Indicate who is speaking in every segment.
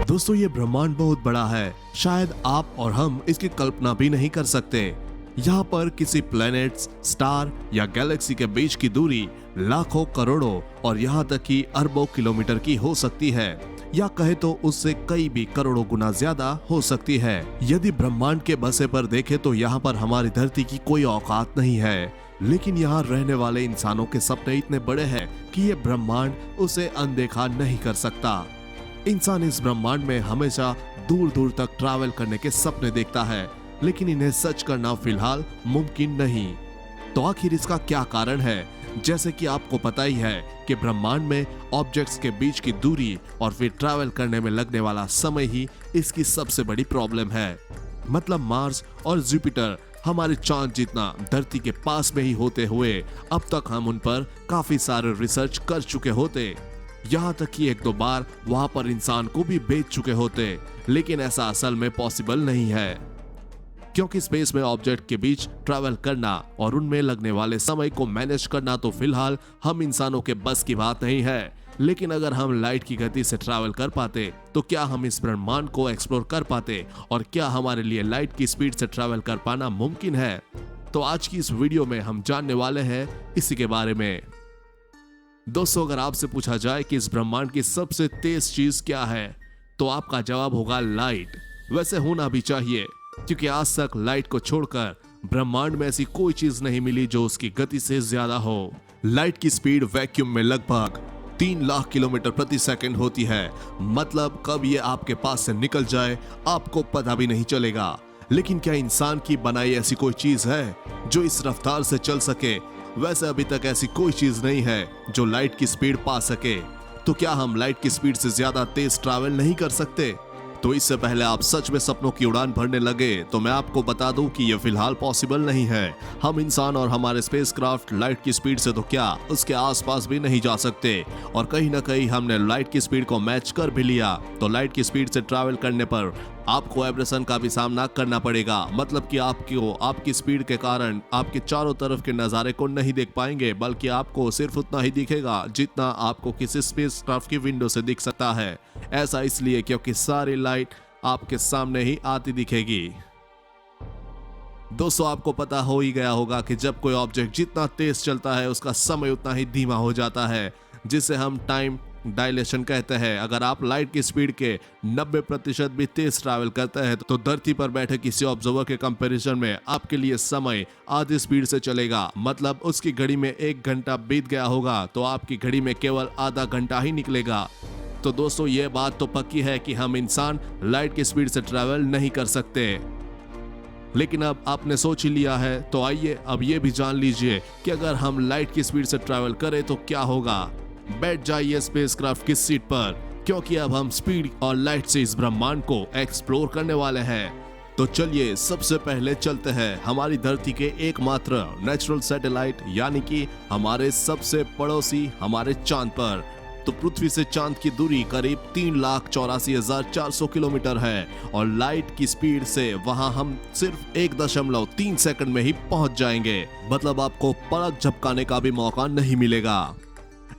Speaker 1: दोस्तों ये ब्रह्मांड बहुत बड़ा है, शायद आप और हम इसकी कल्पना भी नहीं कर सकते। यहाँ पर किसी प्लैनेट्स, स्टार या गैलेक्सी के बीच की दूरी लाखों, करोड़ों और यहाँ तक कि अरबों किलोमीटर की हो सकती है, या कहे तो उससे कई भी करोड़ों गुना ज्यादा हो सकती है। यदि ब्रह्मांड के बसे पर देखें तो यहाँ पर हमारी धरती की कोई औकात नहीं है, लेकिन यहाँ रहने वाले इंसानों के सपने इतने बड़े हैं कि ये ब्रह्मांड उसे अनदेखा नहीं कर सकता। इंसान इस ब्रह्मांड में हमेशा दूर दूर तक ट्रैवल करने के सपने देखता है, लेकिन इन्हें सच करना फिलहाल मुमकिन नहीं। तो आखिर इसका क्या कारण है? जैसे कि आपको पता ही है कि ब्रह्मांड में ऑब्जेक्ट्स के बीच की दूरी और फिर ट्रैवल करने में लगने वाला समय ही इसकी सबसे बड़ी प्रॉब्लम है। मतलब मार्स और जुपिटर हमारे चांद जितना धरती के पास में ही होते हुए अब तक हम उन पर काफी सारे रिसर्च कर चुके होते, यहाँ तक कि एक दो बार वहां पर इंसान को भी भेज चुके होते, लेकिन ऐसा असल में पॉसिबल नहीं है, क्योंकि स्पेस में ऑब्जेक्ट के बीच ट्रैवल करना और उनमें लगने वाले समय को मैनेज करना तो फिलहाल हम इंसानों के बस की बात नहीं है। लेकिन अगर हम लाइट की गति से ट्रैवल कर पाते तो क्या हम इस ब्रह्मांड को एक्सप्लोर कर पाते, और क्या हमारे लिए लाइट की स्पीड से ट्रैवल कर पाना मुमकिन है? तो आज की इस वीडियो में हम जानने वाले हैं इसी के बारे में। दोस्तों, अगर आपसे पूछा जाए कि इस ब्रह्मांड की सबसे तेज चीज क्या है, तो आपका जवाब होगा लाइट। वैसे होना भी चाहिए, क्योंकि आज तक लाइट को छोड़कर ब्रह्मांड में ऐसी कोई चीज नहीं मिली जो उसकी गति से ज्यादा हो। लाइट की स्पीड वैक्यूम में लगभग 3 लाख किलोमीटर प्रति सेकंड होती है। मतलब कब ये आपके पास से निकल जाए आपको पता भी नहीं चलेगा। लेकिन क्या इंसान की बनाई ऐसी कोई चीज है जो इस रफ्तार से चल सके? वैसे अभी तक ऐसी कोई चीज नहीं है जो लाइट की स्पीड पा सके। तो क्या हम लाइट की स्पीड से ज्यादा तेज ट्रैवल नहीं कर सकते? तो इससे पहले आप सच में सपनों की उड़ान भरने लगे तो मैं आपको बता दूं कि यह फिलहाल पॉसिबल नहीं है। हम इंसान और हमारे स्पेसक्राफ्ट लाइट की स्पीड से तो क्या उसके आसपास भी नहीं जा सकते, और कहीं ना कहीं हमने लाइट की स्पीड को मैच कर भी लिया तो लाइट की स्पीड से ट्रैवल करने पर आपको एब्रेशन का भी सामना करना पड़ेगा। मतलब कि आपकी स्पीड के कारण आपके चारों तरफ के नजारे को नहीं देख पाएंगे, बल्कि आपको सिर्फ उतना ही दिखेगा जितना आपको किसी स्पेसक्राफ्ट की विंडो से दिख सकता है। ऐसा इसलिए क्योंकि सारी लाइट आपके सामने ही आती दिखेगी। दोस्तों, आपको पता हो ही गया होगा कि जब कोई ऑब्जेक्ट जितना तेज चलता है उसका समय उतना ही धीमा हो जाता है, जिसे हम टाइम डायलेशन कहते हैं। अगर आप लाइट की स्पीड के 90% भी तेज ट्रैवल करते हैं तो धरती पर बैठे किसी ऑब्जर्वर के कंपैरिजन में आपके लिए समय आधी स्पीड से चलेगा। मतलब उसकी घड़ी में 1 घंटा बीत गया होगा तो आपकी घड़ी में केवल आधा घंटा ही निकलेगा। तो दोस्तों, ये बात तो पक्की है कि हम इंसान लाइट की स्पीड से ट्रैवल नहीं कर सकते। लेकिन अब आपने सोच ही लिया है तो आइए अब ये भी जान लीजिए कि अगर हम लाइट की स्पीड से ट्रैवल करें तो क्या होगा। बैठ जाइए स्पेसक्राफ्ट की सीट पर, क्योंकि अब हम स्पीड और लाइट से इस ब्रह्मांड को एक्सप्लोर करने वाले हैं। तो चलिए सबसे पहले चलते हैं हमारी धरती के एकमात्र नेचुरल सैटेलाइट यानी कि हमारे सबसे पड़ोसी हमारे चांद पर। तो पृथ्वी से चांद की दूरी करीब 3,84,400 किलोमीटर है, और लाइट की स्पीड से वहां हम सिर्फ 1.3 सेकंड में ही पहुंच जाएंगे। मतलब आपको पलक झपकाने का भी मौका नहीं मिलेगा।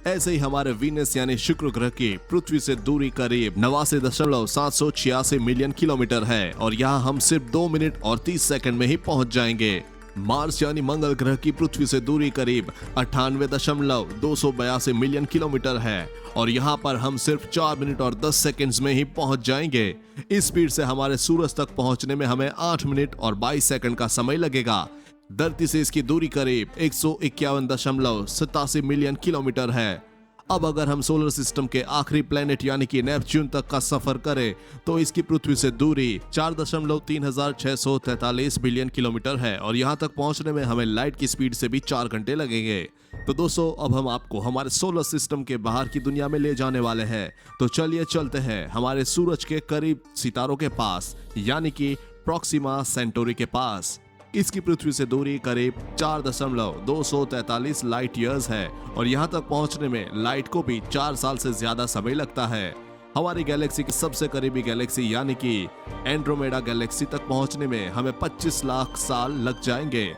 Speaker 1: ऐसे ही हमारे वीनस यानी शुक्र ग्रह की पृथ्वी से दूरी करीब 89.786 मिलियन किलोमीटर है, और यहाँ हम सिर्फ 2 मिनट और 30 सेकंड में ही पहुंच जाएंगे। मार्स यानी मंगल ग्रह की पृथ्वी से दूरी करीब 98.282 मिलियन किलोमीटर है, और यहाँ पर हम सिर्फ 4 मिनट और 10 सेकंड्स में ही पहुंच जाएंगे। इस स्पीड से हमारे सूरज तक पहुंचने में हमें 8 मिनट और 22 सेकंड का समय लगेगा। धरती से इसकी दूरी करीब 151.87 मिलियन किलोमीटर है। अब अगर हम सोलर सिस्टम के आखिरी प्लेनेट यानी कि नेपच्यून तक का सफर करें तो इसकी पृथ्वी से दूरी 4.3643 बिलियन किलोमीटर है, और यहाँ तक पहुँचने में हमें लाइट की स्पीड से भी 4 घंटे लगेंगे। तो दोस्तों, अब हम आपको हमारे सोलर सिस्टम के बाहर की दुनिया में ले जाने वाले हैं। तो चलिए चलते हैं हमारे सूरज के करीब सितारों के पास यानी कि प्रोक्सिमा सेंटोरी के पास। इसकी पृथ्वी से दूरी करीब 4.243 लाइट ईयर्स है, और यहाँ तक पहुँचने में लाइट को भी 4 साल से ज्यादा समय लगता है। हमारी गैलेक्सी की सबसे करीबी गैलेक्सी यानी कि एंड्रोमेडा गैलेक्सी तक पहुँचने में हमें 25 लाख साल लग जाएंगे।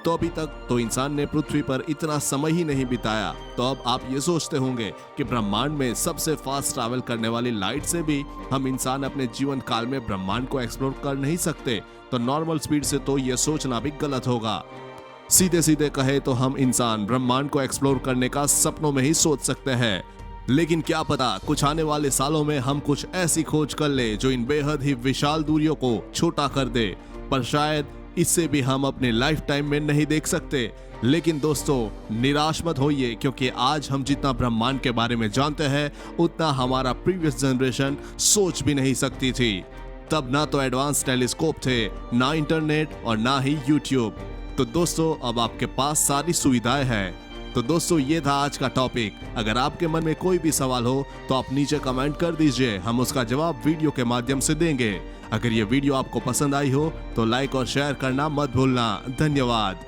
Speaker 1: तो अभी तक तो इंसान ने पृथ्वी पर इतना समय ही नहीं बिताया, तो अब आप ये सोचते होंगे कि ब्रह्मांड में सबसे फास्ट ट्रैवल करने वाली लाइट से भी हम इंसान अपने जीवन काल में ब्रह्मांड को एक्सप्लोर कर नहीं सकते, तो नॉर्मल स्पीड से तो ये सोचना भी गलत होगा। सीधे सीधे कहे तो हम इंसान ब्रह्मांड को एक्सप्लोर करने का सपनों में ही सोच सकते हैं, लेकिन क्या पता कुछ आने वाले सालों में हम कुछ ऐसी खोज कर ले जो इन बेहद ही विशाल दूरियों को छोटा कर दे, पर शायद इससे भी हम अपने लाइफ टाइम में नहीं देख सकते। लेकिन दोस्तों निराश मत होइए, क्योंकि आज हम जितना ब्रह्मांड के बारे में जानते हैं उतना हमारा प्रीवियस जनरेशन सोच भी नहीं सकती थी। तब ना तो एडवांस टेलीस्कोप थे, ना इंटरनेट और ना ही यूट्यूब। तो दोस्तों अब आपके पास सारी सुविधाएं हैं। तो दोस्तों ये था आज का टॉपिक। अगर आपके मन में कोई भी सवाल हो तो आप नीचे कमेंट कर दीजिए, हम उसका जवाब वीडियो के माध्यम से देंगे। अगर ये वीडियो आपको पसंद आई हो तो लाइक और शेयर करना मत भूलना। धन्यवाद।